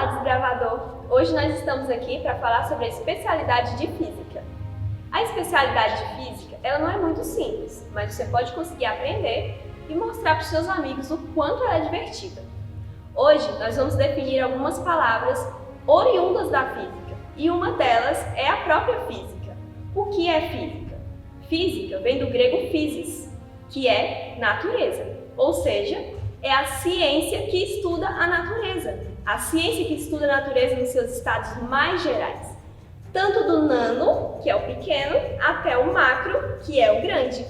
Olá, desbravador! Hoje nós estamos aqui para falar sobre a especialidade de Física. A especialidade de Física, ela não é muito simples, mas você pode conseguir aprender e mostrar para os seus amigos o quanto ela é divertida. Hoje nós vamos definir algumas palavras oriundas da Física e uma delas é a própria Física. O que é Física? Física vem do grego physis, que é natureza, ou seja, é a ciência que estuda a natureza. A ciência que estuda a natureza nos seus estados mais gerais. Tanto do nano, que é o pequeno, até o macro, que é o grande.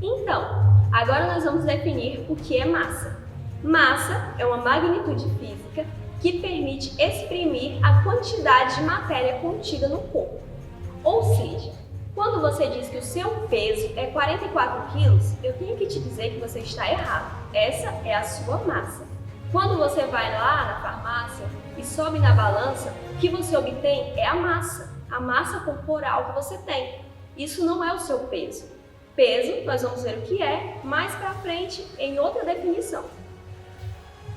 Então, agora nós vamos definir o que é massa. Massa é uma magnitude física que permite exprimir a quantidade de matéria contida no corpo. Ou seja, quando você diz que o seu peso é 44 quilos, eu tenho que te dizer que você está errado. Essa é a sua massa. Quando você vai lá na farmácia e sobe na balança, o que você obtém é a massa corporal que você tem. Isso não é o seu peso. Peso, nós vamos ver o que é mais para frente em outra definição.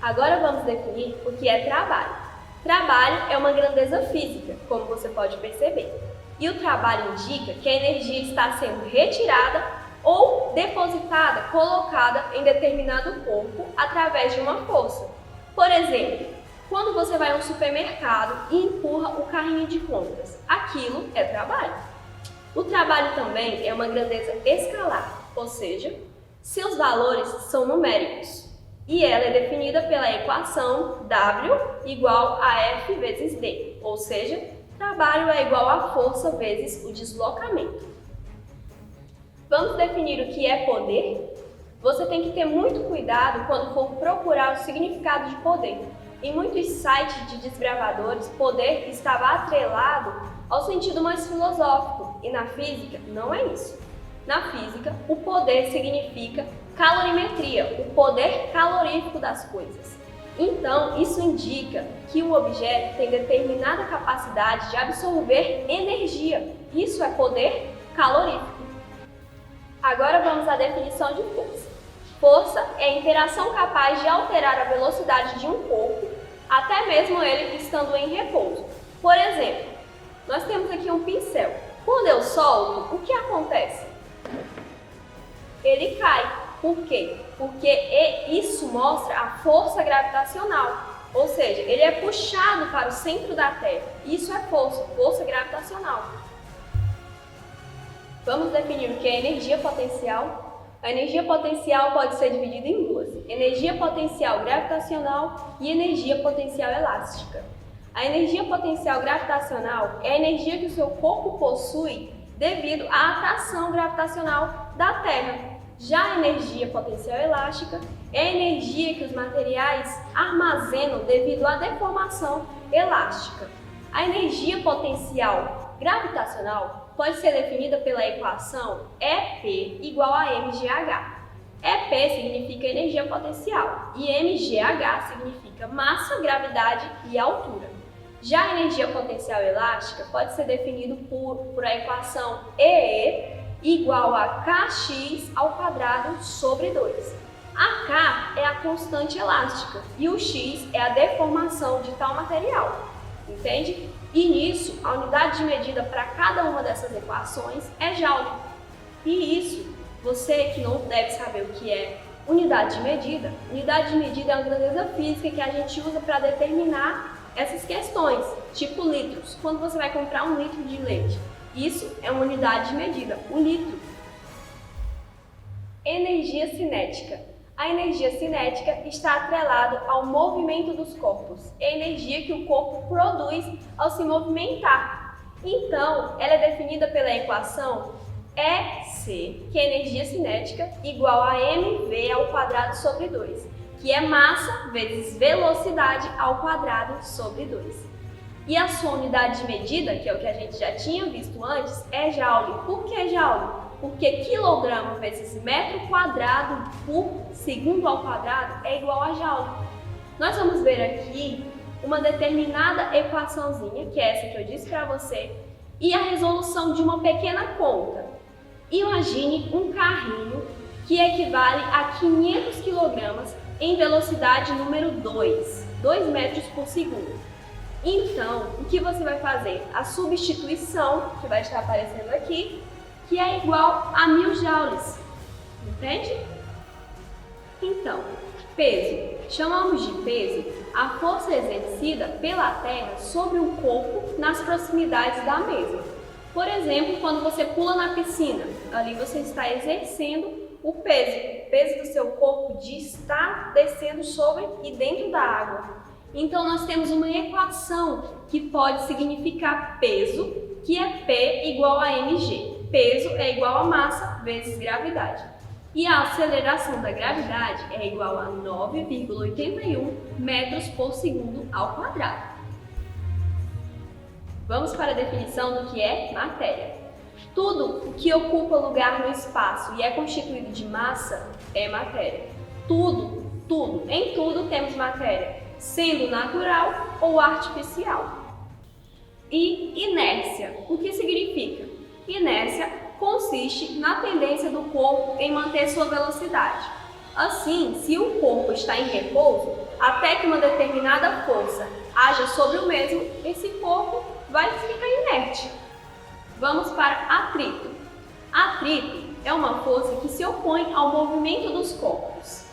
Agora vamos definir o que é trabalho. Trabalho é uma grandeza física, como você pode perceber. E o trabalho indica que a energia está sendo retirada ou depositada, colocada em determinado corpo através de uma força. Por exemplo, quando você vai ao supermercado e empurra o carrinho de compras, aquilo é trabalho. O trabalho também é uma grandeza escalar, ou seja, seus valores são numéricos. E ela é definida pela equação W igual a F vezes D, ou seja, trabalho é igual a força vezes o deslocamento. Vamos definir o que é poder? Você tem que ter muito cuidado quando for procurar o significado de poder. Em muitos sites de desbravadores, poder estava atrelado ao sentido mais filosófico, e na física não é isso. Na física, o poder significa calorimetria, o poder calorífico das coisas. Então, isso indica que o objeto tem determinada capacidade de absorver energia. Isso é poder calorífico. Agora vamos à definição de força. Força é a interação capaz de alterar a velocidade de um corpo, até mesmo ele estando em repouso. Por exemplo, nós temos aqui um pincel. Quando eu solto, o que acontece? Ele cai. Por quê? Porque isso mostra a força gravitacional, ou seja, ele é puxado para o centro da Terra. Isso é força gravitacional. Vamos definir o que é energia potencial. A energia potencial pode ser dividida em duas: energia potencial gravitacional e energia potencial elástica. A energia potencial gravitacional é a energia que o seu corpo possui devido à atração gravitacional da Terra. Já a energia potencial elástica é a energia que os materiais armazenam devido à deformação elástica. A energia potencial gravitacional pode ser definida pela equação EP igual a mgh. EP significa energia potencial e mgh significa massa, gravidade e altura. Já a energia potencial elástica pode ser definida por a equação EE igual a kx ao quadrado sobre 2. A k é a constante elástica e o x é a deformação de tal material, entende? E nisso, a unidade de medida para cada uma dessas equações é joule. E isso, você que não deve saber o que é unidade de medida é uma grandeza física que a gente usa para determinar essas questões, tipo litros. Quando você vai comprar 1 litro de leite, isso é uma unidade de medida, o litro. Energia cinética. A energia cinética está atrelada ao movimento dos corpos. É a energia que o corpo produz ao se movimentar. Então, ela é definida pela equação EC, que é energia cinética, igual a mv ao quadrado sobre 2, que é massa vezes velocidade ao quadrado sobre 2. E a sua unidade de medida, que é o que a gente já tinha visto antes, é joule. Por que joule? Porque quilograma vezes metro quadrado por segundo ao quadrado é igual a joule. Nós vamos ver aqui uma determinada equaçãozinha, que é essa que eu disse para você, e a resolução de uma pequena conta. Imagine um carrinho que equivale a 500 kg em velocidade número 2 metros por segundo. Então, o que você vai fazer? A substituição, que vai estar aparecendo aqui, que é igual a 1000 joules. Entende? Então, peso. Chamamos de peso a força exercida pela Terra sobre o corpo nas proximidades da mesma. Por exemplo, quando você pula na piscina, ali você está exercendo o peso do seu corpo de estar descendo sobre e dentro da água. Então, nós temos uma equação que pode significar peso, que é P igual a mg. Peso é igual a massa vezes gravidade. E a aceleração da gravidade é igual a 9,81 metros por segundo ao quadrado. Vamos para a definição do que é matéria. Tudo o que ocupa lugar no espaço e é constituído de massa é matéria. Em tudo temos matéria, sendo natural ou artificial. E inércia, o que significa? Inércia consiste na tendência do corpo em manter sua velocidade. Assim, se o corpo está em repouso, até que uma determinada força haja sobre o mesmo, esse corpo vai ficar inerte. Vamos para atrito. Atrito é uma força que se opõe ao movimento dos corpos.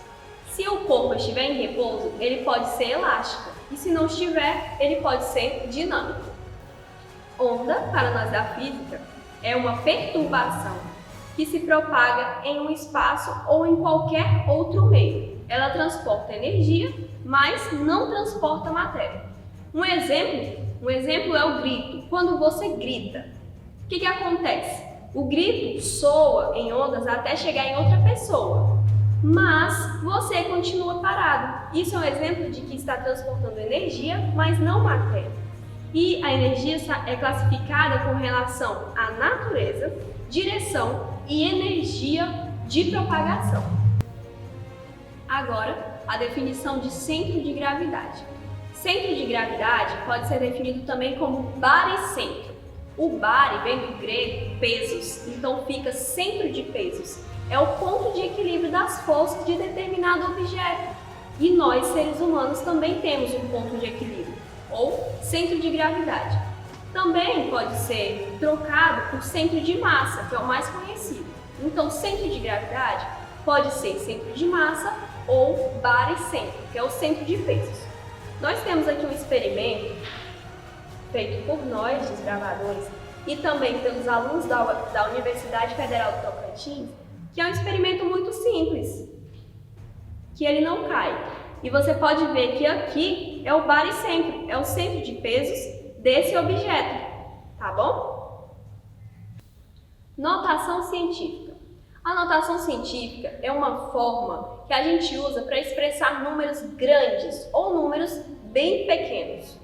Se o corpo estiver em repouso, ele pode ser elástico, e se não estiver, ele pode ser dinâmico. Onda, para nós da física, é uma perturbação que se propaga em um espaço ou em qualquer outro meio. Ela transporta energia, mas não transporta matéria. Um exemplo é o grito. Quando você grita, o que acontece? O grito soa em ondas até chegar em outra pessoa, mas você continua parado. Isso é um exemplo de que está transportando energia, mas não matéria. E a energia é classificada com relação à natureza, direção e energia de propagação. Agora, a definição de centro de gravidade. Centro de gravidade pode ser definido também como baricentro. O bari vem do grego pesos, então fica centro de pesos. É o ponto de equilíbrio das forças de determinado objeto. E nós, seres humanos, também temos um ponto de equilíbrio, ou centro de gravidade. Também pode ser trocado por centro de massa, que é o mais conhecido. Então, centro de gravidade pode ser centro de massa ou baricentro, que é o centro de pesos. Nós temos aqui um experimento feito por nós, desbravadores, e também pelos alunos da Universidade Federal do Tocantins, que é um experimento muito simples, que ele não cai. E você pode ver que aqui é o baricentro, é o centro de pesos desse objeto, tá bom? Notação científica. A notação científica é uma forma que a gente usa para expressar números grandes ou números bem pequenos.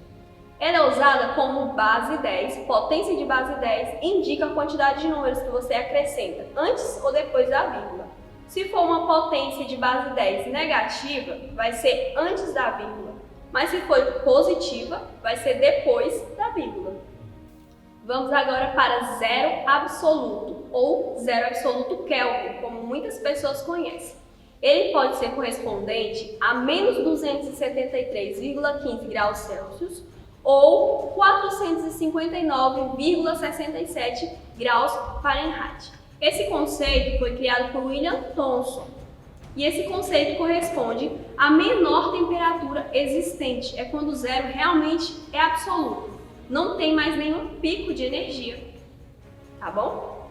Ela é usada como base 10, potência de base 10, indica a quantidade de números que você acrescenta antes ou depois da vírgula. Se for uma potência de base 10 negativa, vai ser antes da vírgula, mas se for positiva, vai ser depois da vírgula. Vamos agora para zero absoluto, ou zero absoluto Kelvin, como muitas pessoas conhecem. Ele pode ser correspondente a menos 273,15 graus Celsius ou 459,67 graus Fahrenheit. Esse conceito foi criado por William Thomson e esse conceito corresponde à menor temperatura existente, é quando o zero realmente é absoluto, não tem mais nenhum pico de energia, tá bom?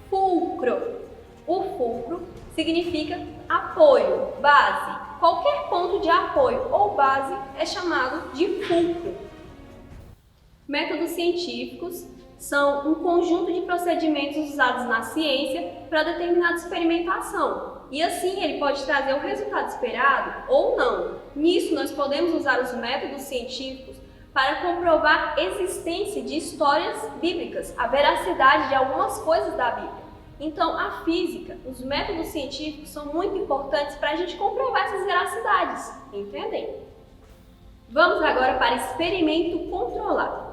Fulcro. O fulcro significa apoio, base. Qualquer ponto de apoio ou base é chamado de fulcro. Métodos científicos são um conjunto de procedimentos usados na ciência para determinada experimentação. E assim ele pode trazer o resultado esperado ou não. Nisso nós podemos usar os métodos científicos para comprovar a existência de histórias bíblicas, a veracidade de algumas coisas da Bíblia. Então, a física, os métodos científicos são muito importantes para a gente comprovar essas veracidades, entendem? Vamos agora para experimento controlado.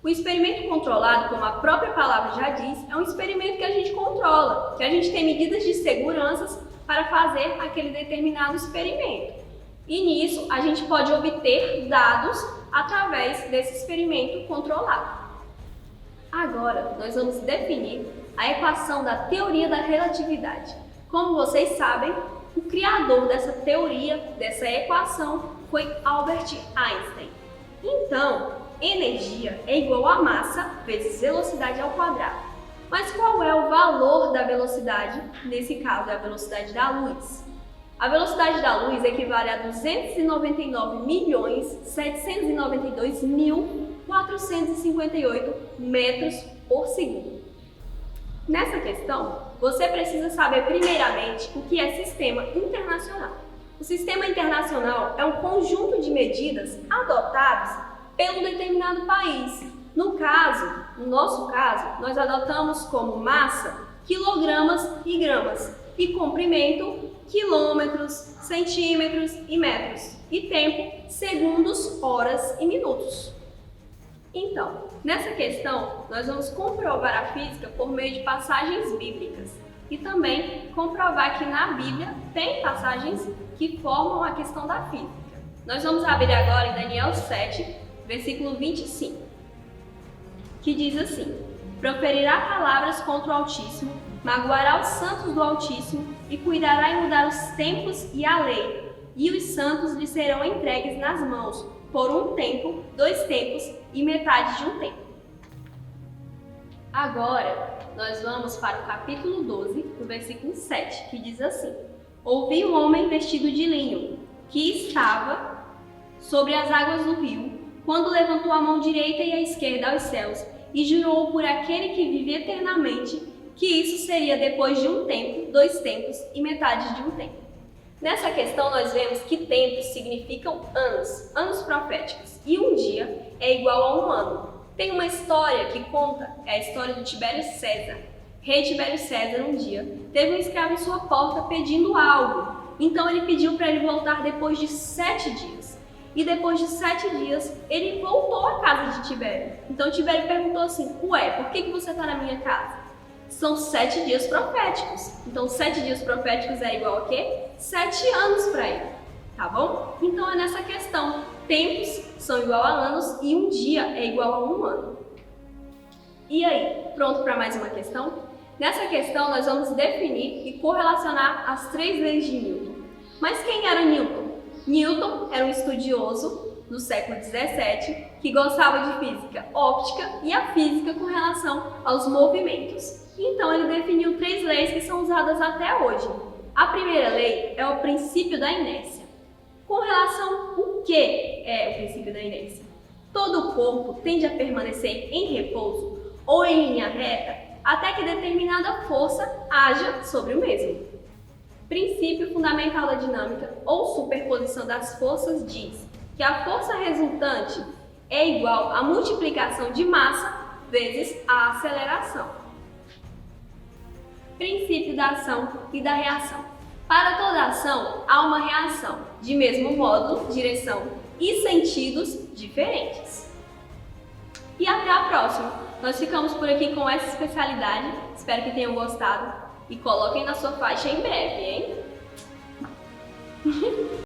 O experimento controlado, como a própria palavra já diz, é um experimento que a gente controla, que a gente tem medidas de segurança para fazer aquele determinado experimento. E nisso a gente pode obter dados através desse experimento controlado. Agora nós vamos definir a equação da teoria da relatividade. Como vocês sabem, o criador dessa teoria, dessa equação, foi Albert Einstein. Então, energia é igual a massa vezes velocidade ao quadrado. Mas qual é o valor da velocidade? Nesse caso, é a velocidade da luz. A velocidade da luz equivale a 299.792.458 metros por segundo. Nessa questão, você precisa saber primeiramente o que é sistema internacional. O sistema internacional é um conjunto de medidas adotadas pelo determinado país. No nosso caso, nós adotamos como massa quilogramas e gramas, e comprimento quilômetros, centímetros e metros, e tempo segundos, horas e minutos. Então, nessa questão, nós vamos comprovar a física por meio de passagens bíblicas e também comprovar que na Bíblia tem passagens que formam a questão da física. Nós vamos abrir agora em Daniel 7, versículo 25, que diz assim: proferirá palavras contra o Altíssimo, magoará os santos do Altíssimo e cuidará em mudar os tempos e a lei, e os santos lhe serão entregues nas mãos por um tempo, 2 tempos e metade de um tempo. Agora, nós vamos para o capítulo 12, do versículo 7, que diz assim: ouvi um homem vestido de linho, que estava sobre as águas do rio, quando levantou a mão direita e a esquerda aos céus, e jurou por aquele que vive eternamente, que isso seria depois de um tempo, 2 tempos e metade de um tempo. Nessa questão nós vemos que tempos significam anos, anos proféticos, e um dia é igual a um ano. Tem uma história que conta, é a história do Tibério César. Rei Tibério César um dia teve um escravo em sua porta pedindo algo, então ele pediu para ele voltar depois de 7 dias. E depois de 7 dias, ele voltou à casa de Tibério. Então Tibério perguntou assim: ué, por que você está na minha casa? São 7 dias proféticos. Então 7 dias proféticos é igual a quê? 7 anos para ele, tá bom? Então é nessa questão. Tempos são igual a anos e um dia é igual a um ano. E aí, pronto para mais uma questão? Nessa questão nós vamos definir e correlacionar as 3 leis de Newton. Mas quem era Newton? Newton era um estudioso do século XVII que gostava de física óptica e a física com relação aos movimentos. Então ele definiu 3 leis que são usadas até hoje. A primeira lei é o princípio da inércia. Com relação ao que é o princípio da inércia? Todo o corpo tende a permanecer em repouso ou em linha reta até que determinada força haja sobre o mesmo. Princípio fundamental da dinâmica ou superposição das forças diz que a força resultante é igual à multiplicação de massa vezes a aceleração. Princípio da ação e da reação. Para toda ação, há uma reação, de mesmo modo, direção e sentidos diferentes. E até a próxima! Nós ficamos por aqui com essa especialidade, espero que tenham gostado e coloquem na sua faixa em breve, hein?